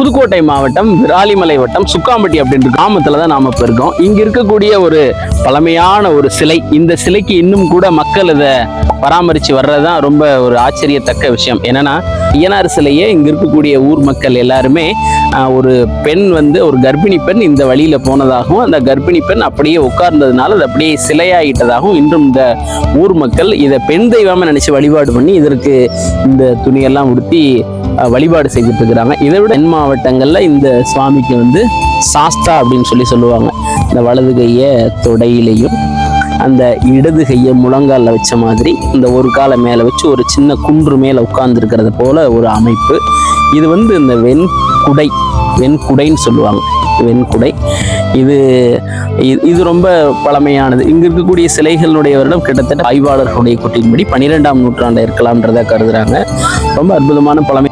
புதுக்கோட்டை மாவட்டம் விராலிமலை வட்டம் சுக்காம்பட்டி அப்படின்ற கிராமத்துல தான் நாம இப்ப இருக்கோம். இங்க இருக்கக்கூடிய ஒரு பழமையான ஒரு சிலை, இந்த சிலைக்கு இன்னும் கூட மக்கள் இதை பராமரிச்சு வர்றதுதான் ரொம்ப ஒரு ஆச்சரியத்தக்க விஷயம். என்னன்னா ஐயனார் சிலையே இங்க இருக்கக்கூடிய ஊர் மக்கள் எல்லாருமே ஒரு பெண் ஒரு கர்ப்பிணி பெண் இந்த வழியில போனதாகவும், அந்த கர்ப்பிணி பெண் அப்படியே உட்கார்ந்ததுனால அது அப்படியே சிலையாயிட்டதாகவும் இன்றும் இந்த ஊர் மக்கள் இதை பெண் தெய்வமா நினைச்சு வழிபாடு பண்ணி இதற்கு இந்த துணியெல்லாம் உடுத்தி வழிபாடு செய்துட்டு இருக்கிறாங்க. இதை விட தென் மாவட்டங்கள்ல இந்த சுவாமிக்கு சாஸ்தா அப்படின்னு சொல்லுவாங்க. இந்த வலது கையை தொடையிலையும் அந்த இடது கையை முழங்கால வச்ச மாதிரி இந்த ஒரு காலை மேல வச்சு ஒரு சின்ன குன்று மேல உட்கார்ந்து இருக்கிறது போல ஒரு அமைப்பு. இது இந்த வெண்குடைன்னு சொல்லுவாங்க. வெண்குடை இது ரொம்ப பழமையானது. இங்க இருக்கக்கூடிய சிலைகளுடைய வருடம் கிட்டத்தட்ட ஆய்வாளர்களுடைய கூட்டின்படி 12ஆம் நூற்றாண்டு இருக்கலாம்ன்றத கருதுறாங்க. ரொம்ப அற்புதமான பழமை.